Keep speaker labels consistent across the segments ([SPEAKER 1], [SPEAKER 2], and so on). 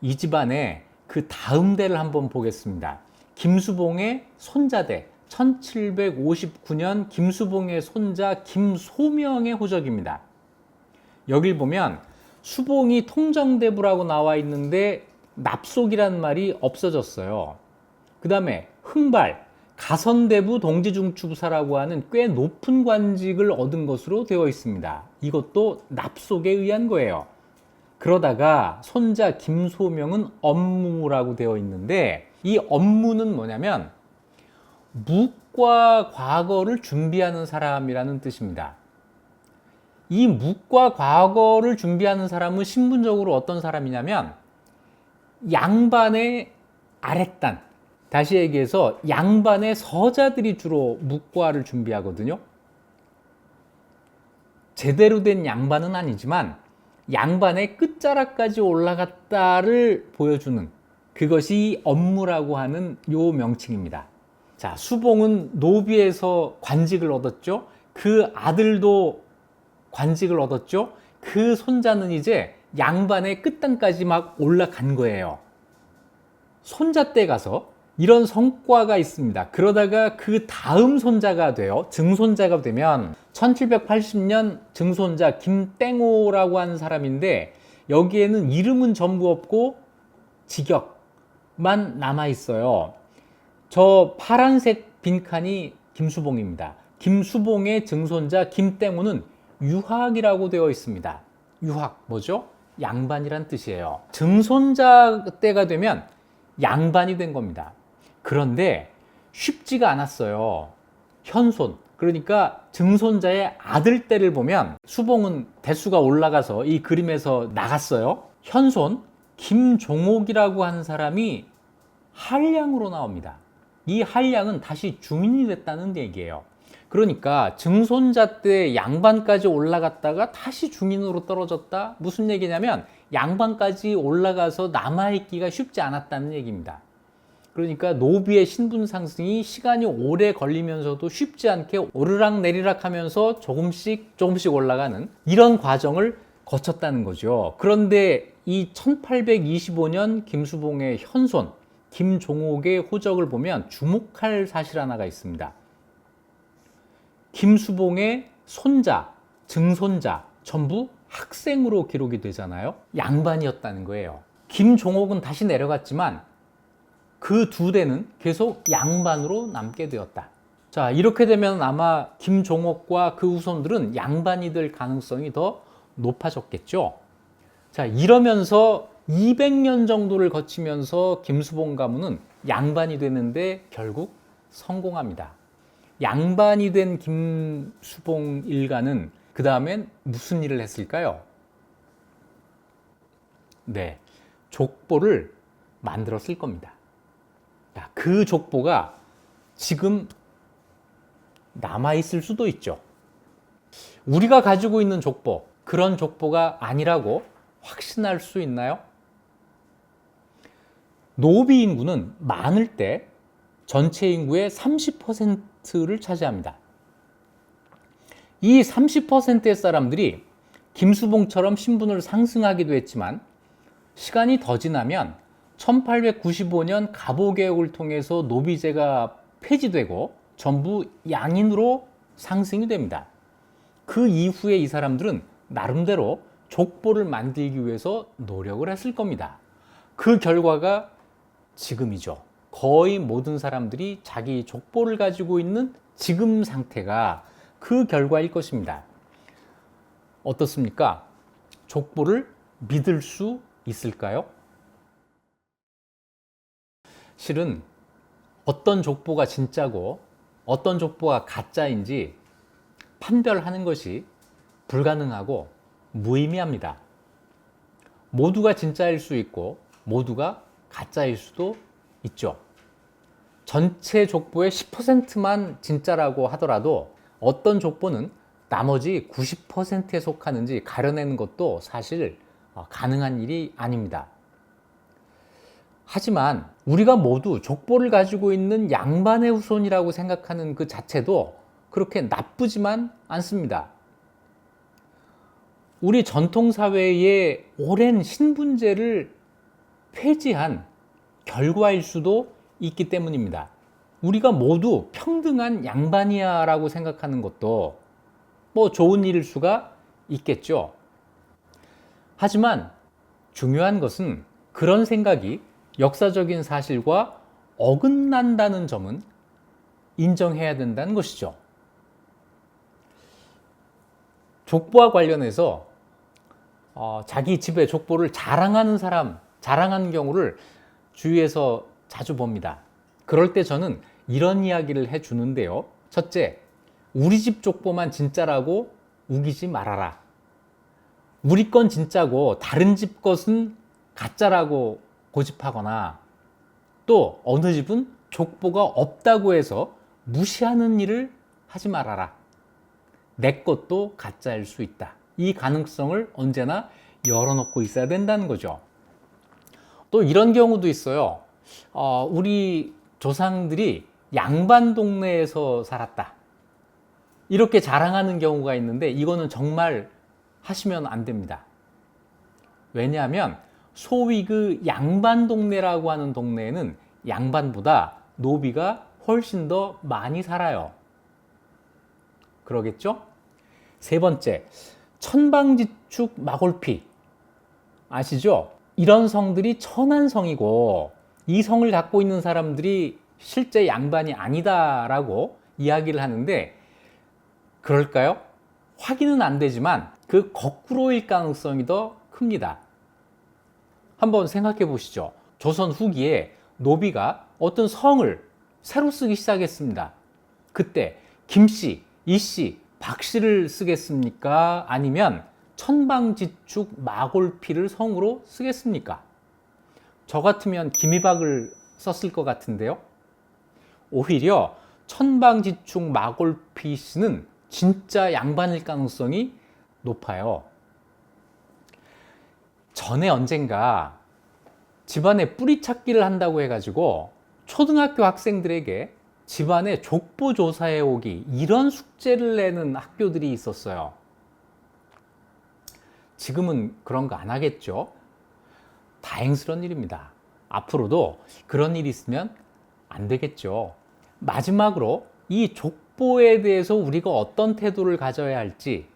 [SPEAKER 1] 이 집안의 그 다음 대를 한번 보겠습니다. 김수봉의 손자대, 1759년 김수봉의 손자 김소명의 호적입니다. 여길 보면 수봉이 통정대부라고 나와 있는데 납속이란 말이 없어졌어요. 그 다음에 흥발, 가선대부 동지중추부사라고 하는 꽤 높은 관직을 얻은 것으로 되어 있습니다. 이것도 납속에 의한 거예요. 그러다가 손자 김소명은 업무라고 되어 있는데, 이 업무는 뭐냐면 묵과 과거를 준비하는 사람이라는 뜻입니다. 이 묵과 과거를 준비하는 사람은 신분적으로 어떤 사람이냐면 양반의 아랫단, 다시 얘기해서 양반의 서자들이 주로 묵과를 준비하거든요. 제대로 된 양반은 아니지만 양반의 끝자락까지 올라갔다를 보여주는, 그것이 업무라고 하는 요 명칭입니다. 자, 수봉은 노비에서 관직을 얻었죠. 그 아들도 관직을 얻었죠. 그 손자는 이제 양반의 끝단까지 막 올라간 거예요. 손자 때 가서 이런 성과가 있습니다. 그러다가 그 다음 손자가 돼요. 증손자가 되면 1780년 증손자 김땡오라고 하는 사람인데, 여기에는 이름은 전부 없고 직역만 남아 있어요. 저 파란색 빈칸이 김수봉입니다. 김수봉의 증손자 김땡오는 유학이라고 되어 있습니다. 유학 뭐죠? 양반이란 뜻이에요. 증손자 때가 되면 양반이 된 겁니다. 그런데 쉽지가 않았어요. 현손, 그러니까 증손자의 아들 때를 보면 수봉은 대수가 올라가서 이 그림에서 나갔어요. 현손 김종옥이라고 하는 사람이 한량으로 나옵니다. 이 한량은 다시 중인이 됐다는 얘기예요. 그러니까 증손자 때 양반까지 올라갔다가 다시 중인으로 떨어졌다. 무슨 얘기냐면 양반까지 올라가서 남아있기가 쉽지 않았다는 얘기입니다. 그러니까 노비의 신분 상승이 시간이 오래 걸리면서도 쉽지 않게 오르락 내리락 하면서 조금씩 올라가는 이런 과정을 거쳤다는 거죠. 그런데 이 1825년 김수봉의 현손 김종옥의 호적을 보면 주목할 사실 하나가 있습니다. 김수봉의 손자, 증손자 전부 학생으로 기록이 되잖아요. 양반이었다는 거예요. 김종옥은 다시 내려갔지만 그 두 대는 계속 양반으로 남게 되었다. 자, 이렇게 되면 아마 김종옥과 그 후손들은 양반이 될 가능성이 더 높아졌겠죠. 자, 이러면서 200년 정도를 거치면서 김수봉 가문은 양반이 되는데 결국 성공합니다. 양반이 된 김수봉 일가는 그 다음엔 무슨 일을 했을까요? 네, 족보를 만들었을 겁니다. 그 족보가 지금 남아있을 수도 있죠. 우리가 가지고 있는 족보, 그런 족보가 아니라고 확신할 수 있나요? 노비 인구는 많을 때 전체 인구의 30%를 차지합니다. 이 30%의 사람들이 김수봉처럼 신분을 상승하기도 했지만 시간이 더 지나면 1895년 갑오개혁을 통해서 노비제가 폐지되고 전부 양인으로 상승이 됩니다. 그 이후에 이 사람들은 나름대로 족보를 만들기 위해서 노력을 했을 겁니다. 그 결과가 지금이죠. 거의 모든 사람들이 자기 족보를 가지고 있는 지금 상태가 그 결과일 것입니다. 어떻습니까? 족보를 믿을 수 있을까요? 실은 어떤 족보가 진짜고 어떤 족보가 가짜인지 판별하는 것이 불가능하고 무의미합니다. 모두가 진짜일 수 있고 모두가 가짜일 수도 있죠. 전체 족보의 10%만 진짜라고 하더라도 어떤 족보는 나머지 90%에 속하는지 가려내는 것도 사실 가능한 일이 아닙니다. 하지만 우리가 모두 족보를 가지고 있는 양반의 후손이라고 생각하는 그 자체도 그렇게 나쁘지만 않습니다. 우리 전통사회의 오랜 신분제를 폐지한 결과일 수도 있기 때문입니다. 우리가 모두 평등한 양반이야 라고 생각하는 것도 뭐 좋은 일일 수가 있겠죠. 하지만 중요한 것은 그런 생각이 역사적인 사실과 어긋난다는 점은 인정해야 된다는 것이죠. 족보와 관련해서 자기 집에 족보를 자랑하는 경우를 주위에서 자주 봅니다. 그럴 때 저는 이런 이야기를 해주는데요. 첫째, 우리 집 족보만 진짜라고 우기지 말아라. 우리 건 진짜고 다른 집 것은 가짜라고 고집하거나, 또 어느 집은 족보가 없다고 해서 무시하는 일을 하지 말아라. 내 것도 가짜일 수 있다. 이 가능성을 언제나 열어놓고 있어야 된다는 거죠. 또 이런 경우도 있어요. 우리 조상들이 양반 동네에서 살았다. 이렇게 자랑하는 경우가 있는데 이거는 정말 하시면 안 됩니다. 왜냐하면 소위 그 양반 동네라고 하는 동네에는 양반보다 노비가 훨씬 더 많이 살아요. 그러겠죠? 세 번째, 천방지축 마골피. 아시죠? 이런 성들이 천한 성이고 이 성을 갖고 있는 사람들이 실제 양반이 아니다라고 이야기를 하는데 그럴까요? 확인은 안 되지만 그 거꾸로일 가능성이 더 큽니다. 한번 생각해 보시죠. 조선 후기에 노비가 어떤 성을 새로 쓰기 시작했습니다. 그때 김씨, 이씨, 박씨를 쓰겠습니까? 아니면 천방지축 마골피를 성으로 쓰겠습니까? 저 같으면 김이박을 썼을 것 같은데요. 오히려 천방지축 마골피 씨는 진짜 양반일 가능성이 높아요. 전에 언젠가 집안에 뿌리찾기를 한다고 해가지고 초등학교 학생들에게 집안에 족보 조사해 오기, 이런 숙제를 내는 학교들이 있었어요. 지금은 그런 거 안 하겠죠. 다행스러운 일입니다. 앞으로도 그런 일이 있으면 안 되겠죠. 마지막으로 이 족보에 대해서 우리가 어떤 태도를 가져야 할지,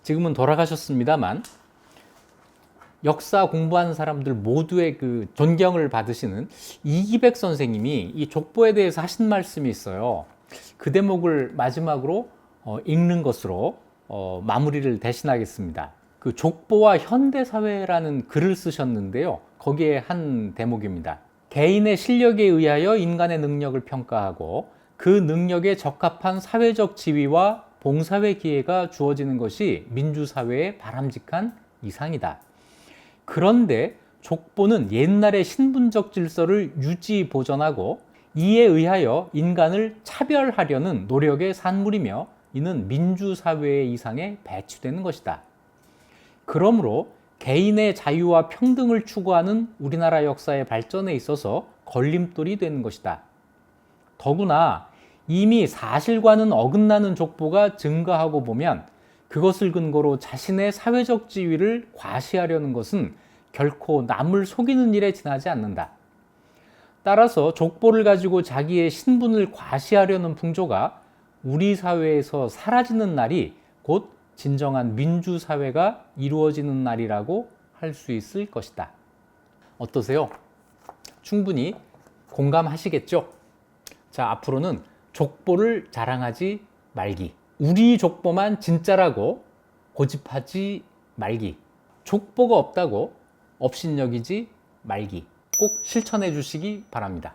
[SPEAKER 1] 지금은 돌아가셨습니다만 역사 공부하는 사람들 모두의 그 존경을 받으시는 이기백 선생님이 이 족보에 대해서 하신 말씀이 있어요. 그 대목을 마지막으로 읽는 것으로 마무리를 대신하겠습니다. 그 족보와 현대사회라는 글을 쓰셨는데요. 거기에 한 대목입니다. 개인의 실력에 의하여 인간의 능력을 평가하고 그 능력에 적합한 사회적 지위와 봉사회 기회가 주어지는 것이 민주사회의 바람직한 이상이다. 그런데 족보는 옛날의 신분적 질서를 유지 보존하고 이에 의하여 인간을 차별하려는 노력의 산물이며 이는 민주사회의 이상에 배치되는 것이다. 그러므로 개인의 자유와 평등을 추구하는 우리나라 역사의 발전에 있어서 걸림돌이 되는 것이다. 더구나 이미 사실과는 어긋나는 족보가 증가하고 보면 그것을 근거로 자신의 사회적 지위를 과시하려는 것은 결코 남을 속이는 일에 지나지 않는다. 따라서 족보를 가지고 자기의 신분을 과시하려는 풍조가 우리 사회에서 사라지는 날이 곧 진정한 민주사회가 이루어지는 날이라고 할 수 있을 것이다. 어떠세요? 충분히 공감하시겠죠? 자, 앞으로는 족보를 자랑하지 말기, 우리 족보만 진짜라고 고집하지 말기, 족보가 없다고 업신여기지 말기, 꼭 실천해 주시기 바랍니다.